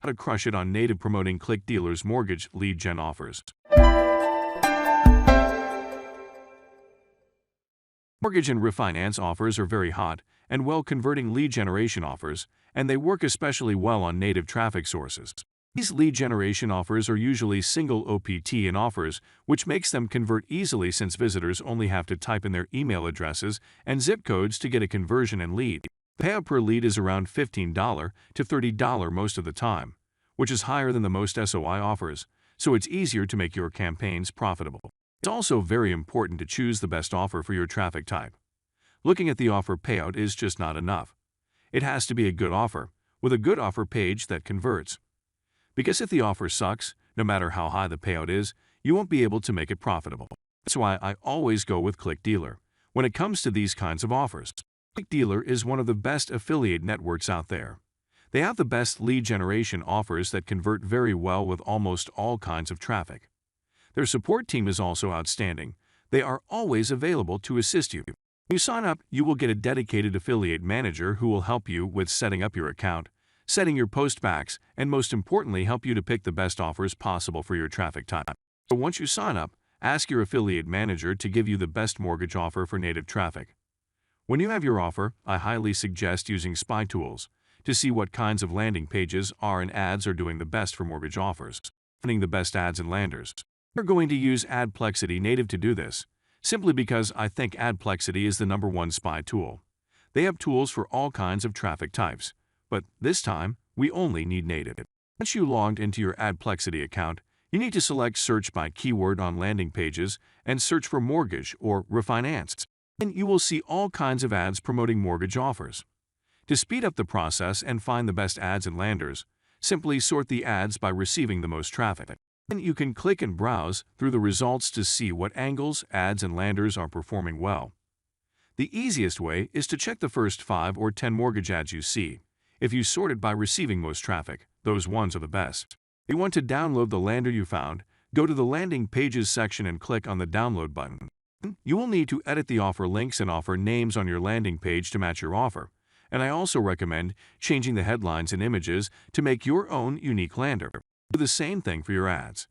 How to crush it on native promoting ClickDealer's mortgage lead gen offers. Mortgage and refinance offers are very hot and well-converting lead generation offers, and they work especially well on native traffic sources. These lead generation offers are usually single OPT in offers, which makes them convert easily since visitors only have to type in their email addresses and zip codes to get a conversion and lead. The payout per lead is around $15 to $30 most of the time, which is higher than the most SOI offers, so it's easier to make your campaigns profitable. It's also very important to choose the best offer for your traffic type. Looking at the offer payout is just not enough. It has to be a good offer, with a good offer page that converts. Because if the offer sucks, no matter how high the payout is, you won't be able to make it profitable. That's why I always go with ClickDealer when it comes to these kinds of offers. ClickDealer is one of the best affiliate networks out there. They have the best lead generation offers that convert very well with almost all kinds of traffic. Their support team is also outstanding. They are always available to assist you. When you sign up, you will get a dedicated affiliate manager who will help you with setting up your account, setting your postbacks, and most importantly, help you to pick the best offers possible for your traffic type. So once you sign up, ask your affiliate manager to give you the best mortgage offer for native traffic. When you have your offer, I highly suggest using spy tools to see what kinds of landing pages and ads are doing the best for mortgage offers, finding the best ads and landers. We're going to use Adplexity Native to do this, simply because I think Adplexity is the #1 spy tool. They have tools for all kinds of traffic types, but this time, we only need native. Once you logged into your Adplexity account, you need to select Search by Keyword on landing pages and search for mortgage or refinance. And you will see all kinds of ads promoting mortgage offers. To speed up the process and find the best ads and landers, simply sort the ads by receiving the most traffic. Then you can click and browse through the results to see what angles, ads, and landers are performing well. The easiest way is to check the first 5 or 10 mortgage ads you see. If you sort it by receiving most traffic, those ones are the best. If you want to download the lander you found, go to the Landing Pages section and click on the Download button. You will need to edit the offer links and offer names on your landing page to match your offer, and I also recommend changing the headlines and images to make your own unique lander. Do the same thing for your ads.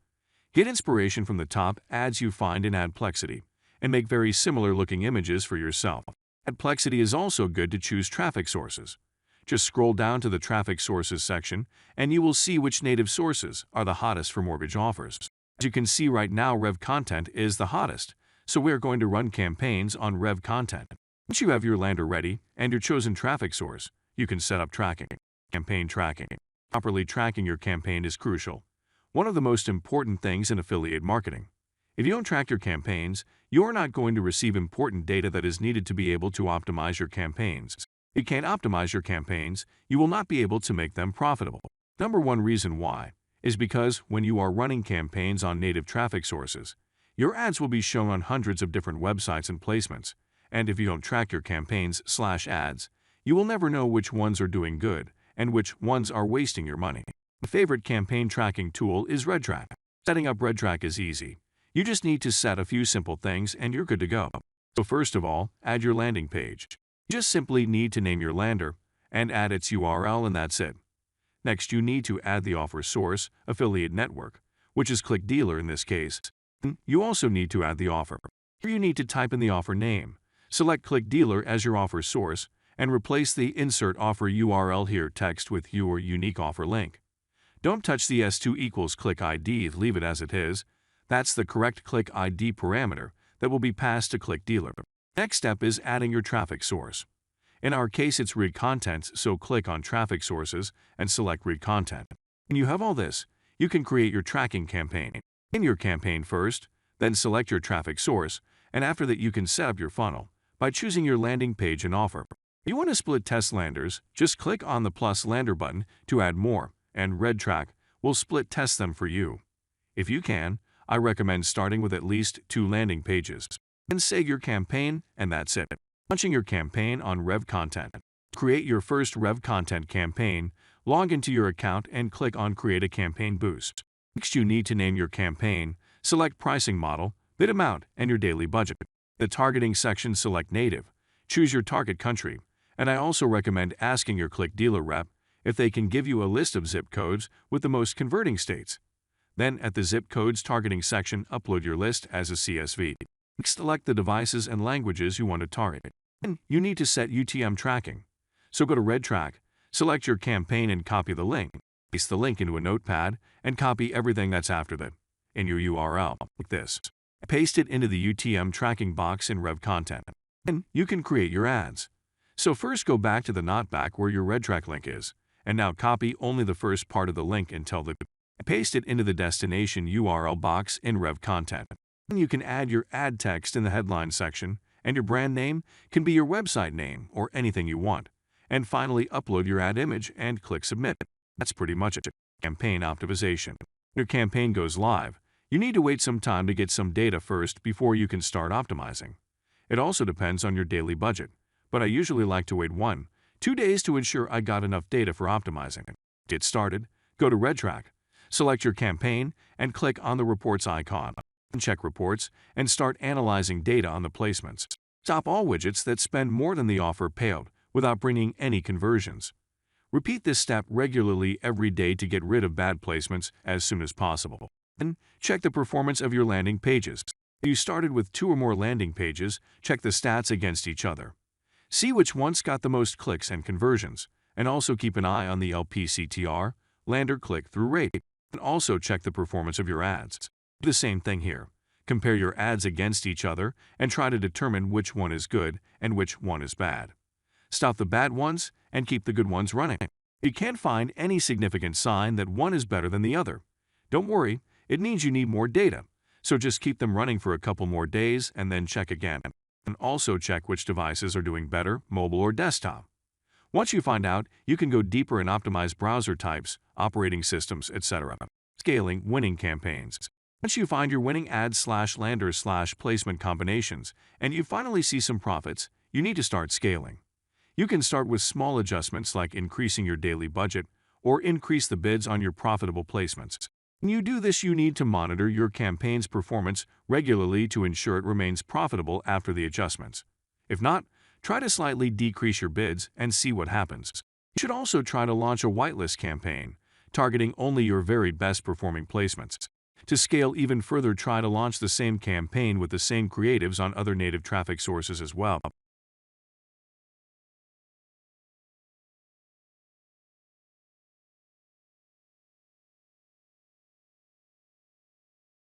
Get inspiration from the top ads you find in Adplexity, and make very similar looking images for yourself. Adplexity is also good to choose traffic sources. Just scroll down to the Traffic Sources section, and you will see which native sources are the hottest for mortgage offers. As you can see right now, RevContent is the hottest, so we are going to run campaigns on RevContent. Once you have your lander ready and your chosen traffic source, you can set up tracking. Campaign tracking. Properly tracking your campaign is crucial. One of the most important things in affiliate marketing. If you don't track your campaigns, you are not going to receive important data that is needed to be able to optimize your campaigns. If you can't optimize your campaigns, you will not be able to make them profitable. #1 reason why is because when you are running campaigns on native traffic sources, your ads will be shown on hundreds of different websites and placements, and if you don't track your campaigns/ads, you will never know which ones are doing good and which ones are wasting your money. My favorite campaign tracking tool is RedTrack. Setting up RedTrack is easy. You just need to set a few simple things and you're good to go. So first of all, add your landing page. You just simply need to name your lander and add its URL, and that's it. Next, you need to add the offer source, affiliate network, which is ClickDealer in this case. You also need to add the offer. Here you need to type in the offer name. Select ClickDealer as your offer source and replace the Insert Offer URL here text with your unique offer link. Don't touch the S2 equals click ID, leave it as it is. That's the correct click ID parameter that will be passed to ClickDealer. Next step is adding your traffic source. In our case, it's RevContent, so click on Traffic Sources and select RevContent. When you have all this, you can create your tracking campaign. In your campaign first, then select your traffic source, and after that you can set up your funnel by choosing your landing page and offer. If you want to split test landers, just click on the plus lander button to add more, and RedTrack will split test them for you. If you can, I recommend starting with at least 2 landing pages. Then save your campaign, and that's it. Launching your campaign on RevContent. Create your first RevContent campaign, log into your account and click on Create a Campaign Boost. Next, you need to name your campaign, select pricing model, bid amount, and your daily budget. The targeting section, select native. Choose your target country, and I also recommend asking your ClickDealer rep if they can give you a list of zip codes with the most converting states. Then, at the zip codes targeting section, upload your list as a CSV. Next, select the devices and languages you want to target. Then, you need to set UTM tracking. So go to RedTrack, select your campaign and copy the link. Paste the link into a notepad and copy everything that's after that in your URL, like this. Paste it into the UTM tracking box in RevContent. Then you can create your ads. So first go back to the notepad where your RedTrack link is, and now copy only the first part of the link until the paste it into the destination URL box in RevContent. Then you can add your ad text in the headline section, and your brand name can be your website name or anything you want. And finally, upload your ad image and click Submit. That's pretty much it. Campaign optimization. When your campaign goes live, you need to wait some time to get some data first before you can start optimizing. It also depends on your daily budget, but I usually like to wait 1-2 days to ensure I got enough data for optimizing. Get started, go to RedTrack, select your campaign, and click on the Reports icon. Check Reports and start analyzing data on the placements. Stop all widgets that spend more than the offer payout without bringing any conversions. Repeat this step regularly every day to get rid of bad placements as soon as possible. Then, check the performance of your landing pages. If you started with 2 or more landing pages, check the stats against each other. See which ones got the most clicks and conversions, and also keep an eye on the LPCTR, lander click-through rate, and also check the performance of your ads. Do the same thing here. Compare your ads against each other and try to determine which one is good and which one is bad. Stop the bad ones and keep the good ones running. You can't find any significant sign that one is better than the other. Don't worry, it means you need more data, so just keep them running for a couple more days and then check again. And also check which devices are doing better, mobile or desktop. Once you find out, you can go deeper and optimize browser types, operating systems, etc. Scaling winning campaigns. Once you find your winning ads/lander/placement combinations and you finally see some profits, you need to start scaling. You can start with small adjustments like increasing your daily budget or increase the bids on your profitable placements. When you do this, you need to monitor your campaign's performance regularly to ensure it remains profitable after the adjustments. If not, try to slightly decrease your bids and see what happens. You should also try to launch a whitelist campaign, targeting only your very best performing placements. To scale even further, try to launch the same campaign with the same creatives on other native traffic sources as well.